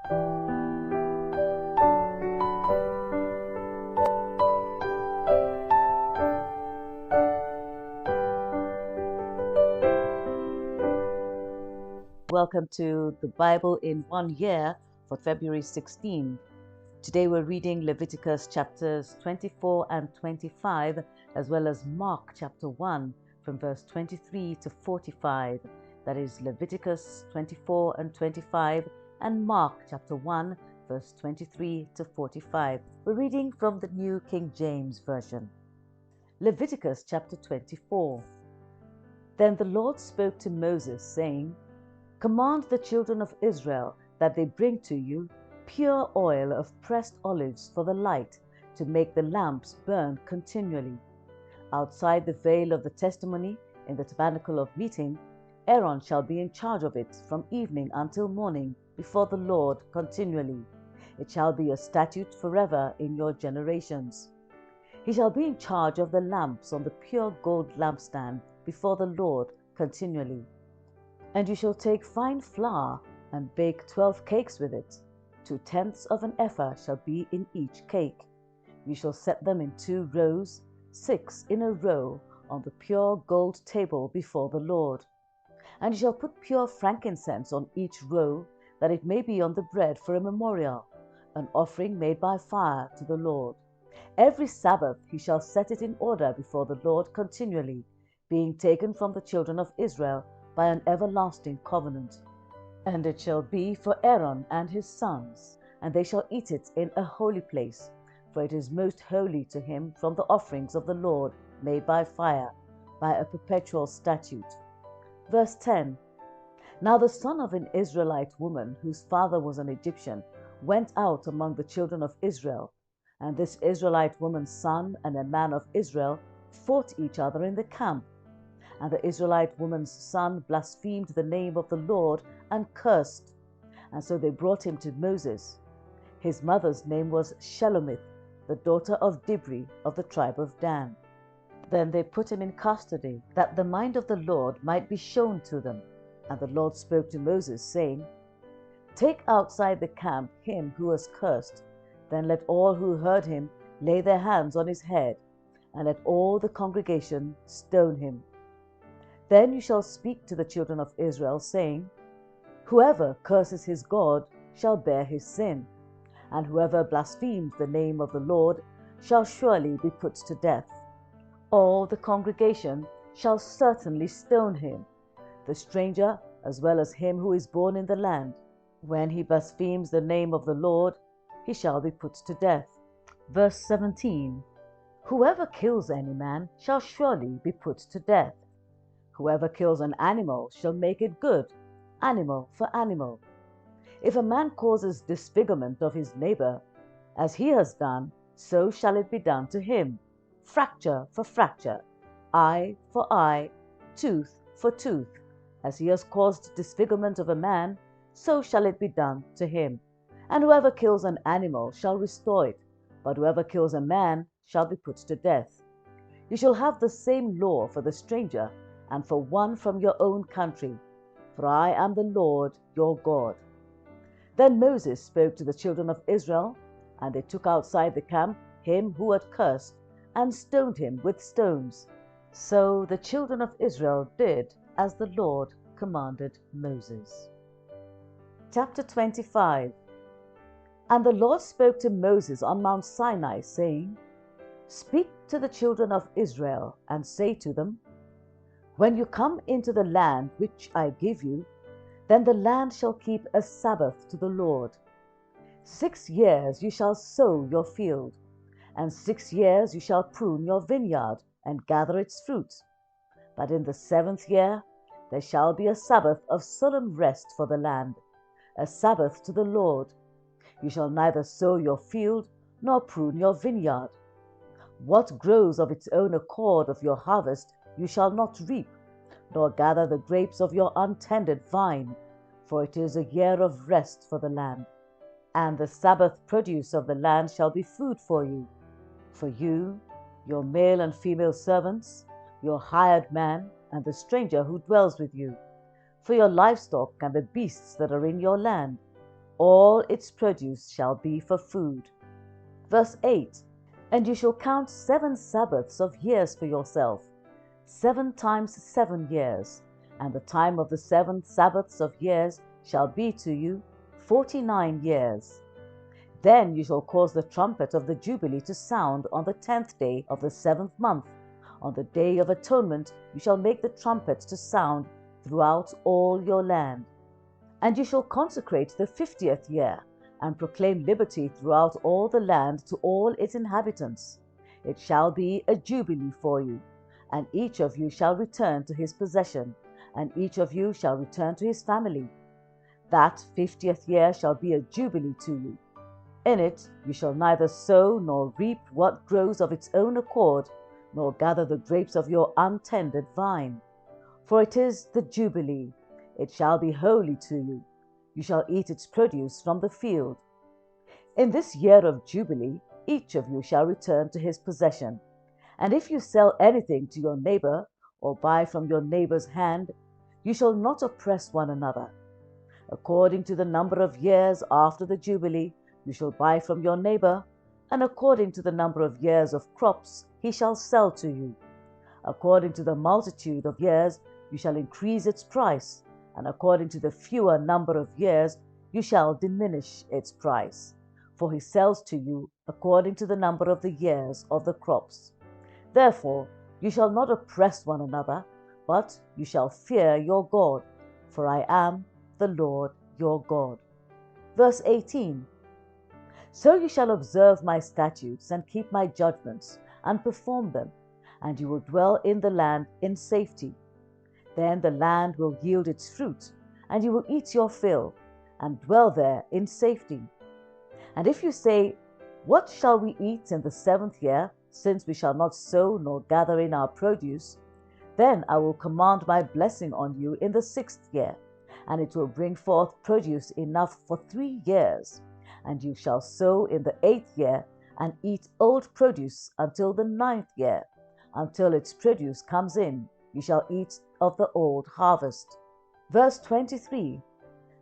Welcome to the Bible in 1 year for February 16. Today we're reading Leviticus chapters 24 and 25, as well as Mark chapter 1 from verse 23 to 45. That is Leviticus 24 and 25 and Mark chapter 1 verse 23 to 45. We're reading from the New King James Version. Leviticus chapter 24. Then the Lord spoke to Moses, saying, Command the children of Israel that they bring to you pure oil of pressed olives for the light, to make the lamps burn continually. Outside the veil of the testimony in the tabernacle of meeting, Aaron shall be in charge of it from evening until morning before the Lord continually. It shall be a statute forever in your generations. He shall be in charge of the lamps on the pure gold lampstand before the Lord continually. And you shall take fine flour and bake 12 cakes with it. 2/10 of an ephah shall be in each cake. You shall set them in 2 rows, 6 in a row, on the pure gold table before the Lord. And you shall put pure frankincense on each row, that it may be on the bread for a memorial, an offering made by fire to the Lord. Every Sabbath he shall set it in order before the Lord continually, being taken from the children of Israel by an everlasting covenant. And it shall be for Aaron and his sons, and they shall eat it in a holy place, for it is most holy to him from the offerings of the Lord made by fire, by a perpetual statute. Verse 10. Now the son of an Israelite woman, whose father was an Egyptian, went out among the children of Israel, and this Israelite woman's son and a man of Israel fought each other in the camp. And the Israelite woman's son blasphemed the name of the Lord and cursed. And so they brought him to Moses. His mother's name was Shelomith, the daughter of Dibri of the tribe of Dan. Then they put him in custody, that the mind of the Lord might be shown to them. And the Lord spoke to Moses, saying, Take outside the camp him who was cursed. Then let all who heard him lay their hands on his head, and let all the congregation stone him. Then you shall speak to the children of Israel, saying, Whoever curses his God shall bear his sin, and whoever blasphemes the name of the Lord shall surely be put to death. All the congregation shall certainly stone him, the stranger as well as him who is born in the land. When he blasphemes the name of the Lord, he shall be put to death. Verse 17. Whoever kills any man shall surely be put to death. Whoever kills an animal shall make it good, animal for animal. If a man causes disfigurement of his neighbor, as he has done, so shall it be done to him, fracture for fracture, eye for eye, tooth for tooth. As he has caused disfigurement of a man, so shall it be done to him. And whoever kills an animal shall restore it, but whoever kills a man shall be put to death. You shall have the same law for the stranger, and for one from your own country, for I am the Lord your God. Then Moses spoke to the children of Israel, and they took outside the camp him who had cursed, and stoned him with stones. So the children of Israel did as the Lord commanded Moses. Chapter 25. And the Lord spoke to Moses on Mount Sinai, saying, Speak to the children of Israel, and say to them, When you come into the land which I give you, then the land shall keep a Sabbath to the Lord. 6 years you shall sow your field, and 6 years you shall prune your vineyard, and gather its fruit. But in the 7th year there shall be a Sabbath of solemn rest for the land, a Sabbath to the Lord. You shall neither sow your field, nor prune your vineyard. What grows of its own accord of your harvest you shall not reap, nor gather the grapes of your untended vine, for it is a year of rest for the land. And the Sabbath produce of the land shall be food for you, your male and female servants, your hired man, and the stranger who dwells with you, for your livestock and the beasts that are in your land. All its produce shall be for food. Verse 8. And you shall count 7 Sabbaths of years for yourself, 7 times 7 years, and the time of the 7 Sabbaths of years shall be to you 49 years. Then you shall cause the trumpet of the Jubilee to sound on the 10th day of the 7th month. On the day of atonement you shall make the trumpet to sound throughout all your land. And you shall consecrate the 50th year, and proclaim liberty throughout all the land to all its inhabitants. It shall be a jubilee for you, and each of you shall return to his possession, and each of you shall return to his family. That 50th year shall be a jubilee to you. In it you shall neither sow nor reap what grows of its own accord, nor gather the grapes of your untended vine. For it is the jubilee. It shall be holy to you. You shall eat its produce from the field. In this year of jubilee each of you shall return to his possession. And if you sell anything to your neighbor, or buy from your neighbor's hand, you shall not oppress one another. According to the number of years after the jubilee you shall buy from your neighbor, and according to the number of years of crops he shall sell to you. According to the multitude of years you shall increase its price, and according to the fewer number of years you shall diminish its price. For he sells to you according to the number of the years of the crops. Therefore you shall not oppress one another, but you shall fear your God, for I am the Lord your God. Verse 18. So you shall observe my statutes and keep my judgments and perform them, and you will dwell in the land in safety. Then the land will yield its fruit, and you will eat your fill, and dwell there in safety. And if you say, What shall we eat in the 7th year, since we shall not sow nor gather in our produce? Then I will command my blessing on you in the 6th year, and it will bring forth produce enough for 3 years. And you shall sow in the 8th year, and eat old produce until the 9th year. Until its produce comes in, you shall eat of the old harvest. Verse 23.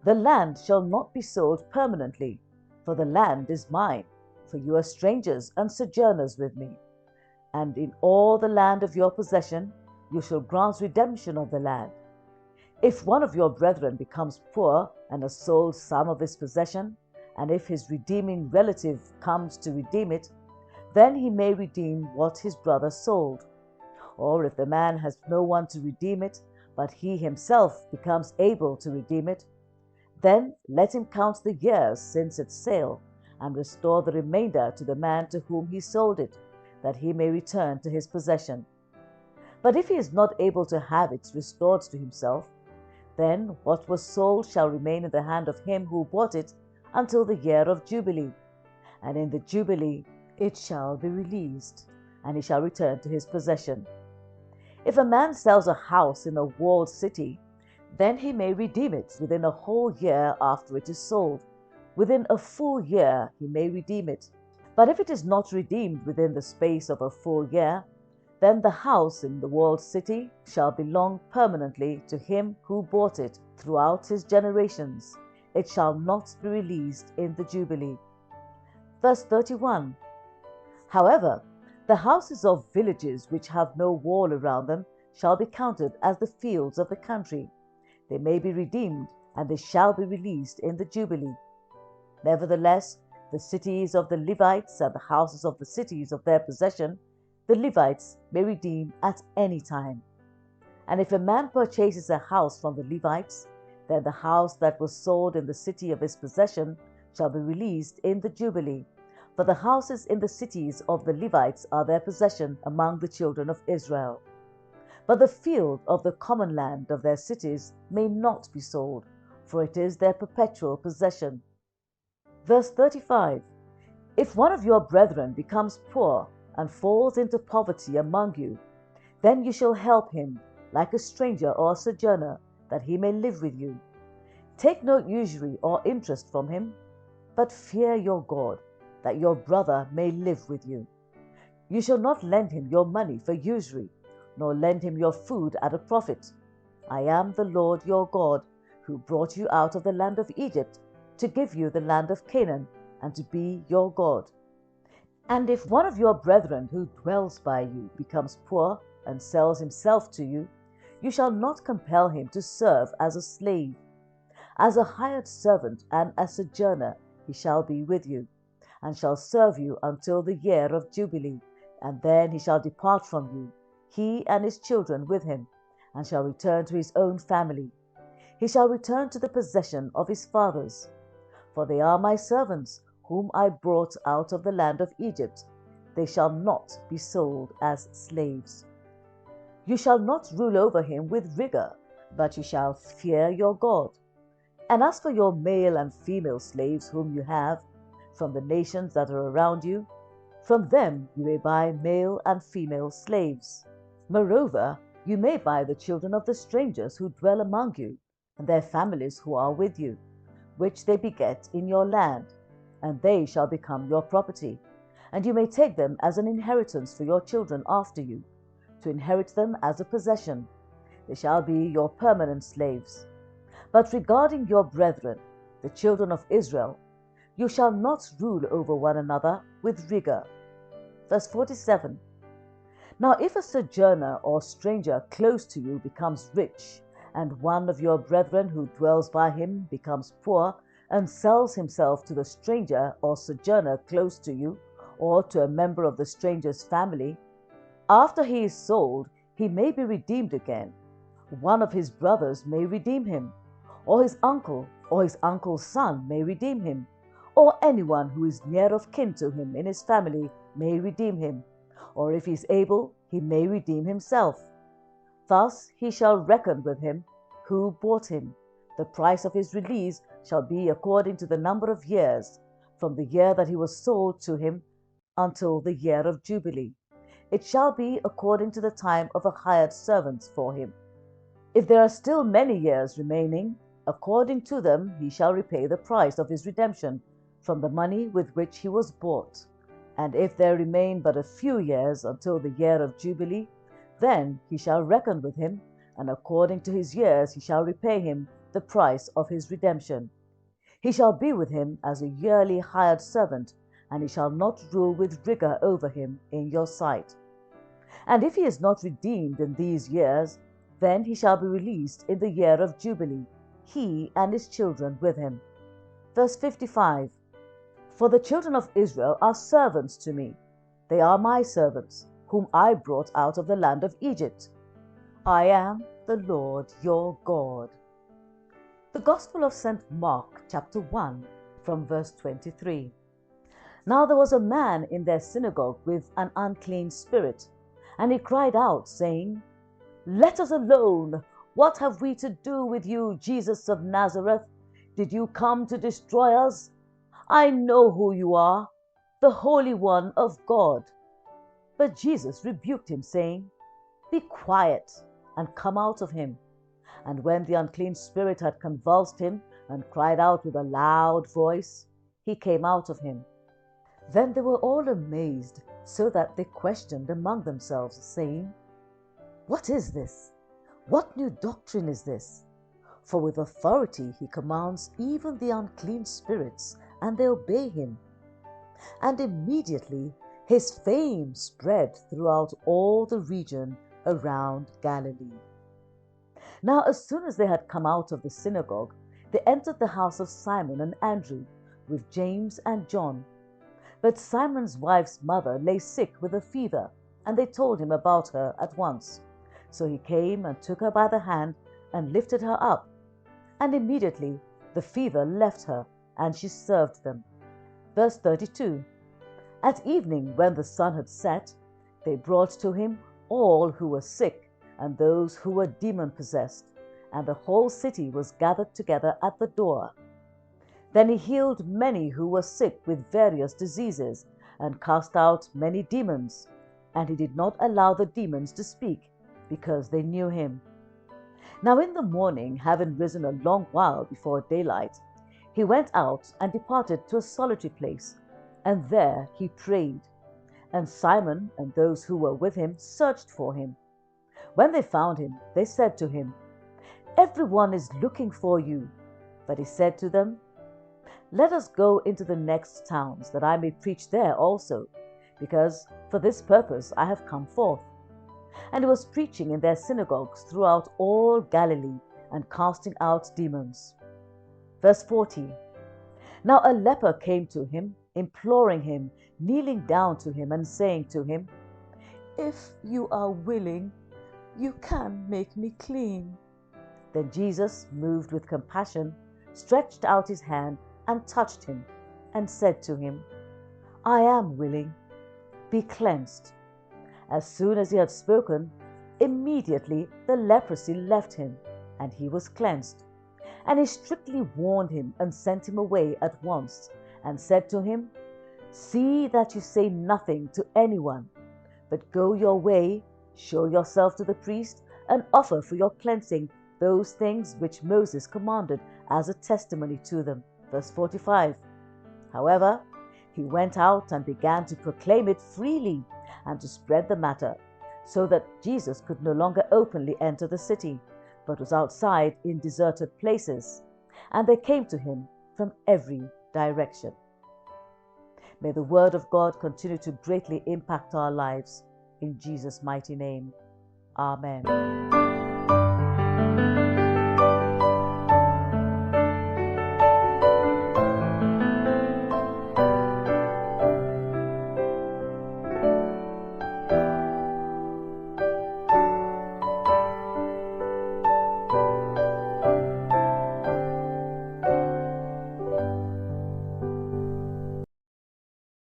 The land shall not be sold permanently, for the land is mine, for you are strangers and sojourners with me. And in all the land of your possession you shall grant redemption of the land. If one of your brethren becomes poor and has sold some of his possession, and if his redeeming relative comes to redeem it, then he may redeem what his brother sold. Or if the man has no one to redeem it, but he himself becomes able to redeem it, then let him count the years since its sale, and restore the remainder to the man to whom he sold it, that he may return to his possession. But if he is not able to have it restored to himself, then what was sold shall remain in the hand of him who bought it until the year of Jubilee. And in the Jubilee it shall be released, and he shall return to his possession. If a man sells a house in a walled city, then he may redeem it within a whole year after it is sold. Within a full year he may redeem it. But if it is not redeemed within the space of a full year, then the house in the walled city shall belong permanently to him who bought it throughout his generations. It shall not be released in the Jubilee. Verse 31. However, the houses of villages which have no wall around them shall be counted as the fields of the country. They may be redeemed, and they shall be released in the Jubilee. Nevertheless, the cities of the Levites and the houses of the cities of their possession, the Levites may redeem at any time. And if a man purchases a house from the Levites, then the house that was sold in the city of his possession shall be released in the Jubilee. For the houses in the cities of the Levites are their possession among the children of Israel. But the field of the common land of their cities may not be sold, for it is their perpetual possession. Verse 35. If one of your brethren becomes poor and falls into poverty among you, then you shall help him, like a stranger or a sojourner, that he may live with you. Take no usury or interest from him, but fear your God, that your brother may live with you. You shall not lend him your money for usury, nor lend him your food at a profit. I am the Lord your God, who brought you out of the land of Egypt, to give you the land of Canaan, and to be your God. And if one of your brethren who dwells by you becomes poor and sells himself to you, you shall not compel him to serve as a slave. As a hired servant and a sojourner he shall be with you, and shall serve you until the year of Jubilee, and then he shall depart from you, he and his children with him, and shall return to his own family. He shall return to the possession of his fathers. For they are my servants, whom I brought out of the land of Egypt. They shall not be sold as slaves. You shall not rule over him with rigor, but you shall fear your God. And as for your male and female slaves whom you have, from the nations that are around you, from them you may buy male and female slaves. Moreover, you may buy the children of the strangers who dwell among you, and their families who are with you, which they beget in your land, and they shall become your property. And you may take them as an inheritance for your children after you, to inherit them as a possession. They shall be your permanent slaves. But regarding your brethren, the children of Israel, you shall not rule over one another with rigor. Verse 47. Now if a sojourner or stranger close to you becomes rich, and one of your brethren who dwells by him becomes poor, and sells himself to the stranger or sojourner close to you, or to a member of the stranger's family, after he is sold, he may be redeemed again. One of his brothers may redeem him, or his uncle, or his uncle's son may redeem him, or anyone who is near of kin to him in his family may redeem him, or if he is able, he may redeem himself. Thus he shall reckon with him who bought him. The price of his release shall be according to the number of years, from the year that he was sold to him until the year of Jubilee. It shall be according to the time of a hired servant for him. If there are still many years remaining, according to them he shall repay the price of his redemption from the money with which he was bought. And if there remain but a few years until the year of Jubilee, then he shall reckon with him, and according to his years he shall repay him the price of his redemption. He shall be with him as a yearly hired servant, and he shall not rule with rigor over him in your sight. And if he is not redeemed in these years, then he shall be released in the year of Jubilee, he and his children with him. Verse 55. For the children of Israel are servants to me. They are my servants, whom I brought out of the land of Egypt. I am the Lord your God. The Gospel of St. Mark, chapter 1, from verse 23. Now there was a man in their synagogue with an unclean spirit, and he cried out, saying, Let us alone! What have we to do with you, Jesus of Nazareth? Did you come to destroy us? I know who you are, the Holy One of God. But Jesus rebuked him, saying, Be quiet, and come out of him. And when the unclean spirit had convulsed him, and cried out with a loud voice, he came out of him. Then they were all amazed, so that they questioned among themselves, saying, What is this? What new doctrine is this? For with authority he commands even the unclean spirits, and they obey him. And immediately his fame spread throughout all the region around Galilee. Now as soon as they had come out of the synagogue, they entered the house of Simon and Andrew, with James and John. But Simon's wife's mother lay sick with a fever, and they told him about her at once. So he came and took her by the hand and lifted her up. And immediately the fever left her, and she served them. Verse 32. At evening, when the sun had set, they brought to him all who were sick and those who were demon-possessed, and the whole city was gathered together at the door. Then he healed many who were sick with various diseases, and cast out many demons. And he did not allow the demons to speak, because they knew him. Now in the morning, having risen a long while before daylight, he went out and departed to a solitary place, and there he prayed. And Simon and those who were with him searched for him. When they found him, they said to him, Everyone is looking for you. But he said to them, Let us go into the next towns, that I may preach there also, because for this purpose I have come forth. And he was preaching in their synagogues throughout all Galilee, and casting out demons. Verse 40. Now a leper came to him, imploring him, kneeling down to him, and saying to him, If you are willing, you can make me clean. Then Jesus, moved with compassion, stretched out his hand and touched him, and said to him, I am willing, be cleansed. As soon as he had spoken, immediately the leprosy left him, and he was cleansed. And he strictly warned him and sent him away at once, and said to him, See that you say nothing to anyone, but go your way, show yourself to the priest, and offer for your cleansing those things which Moses commanded as a testimony to them. Verse 45. However, he went out and began to proclaim it freely and to spread the matter, so that Jesus could no longer openly enter the city, but was outside in deserted places, and they came to him from every direction. May the word of God continue to greatly impact our lives. In Jesus' mighty name. Amen.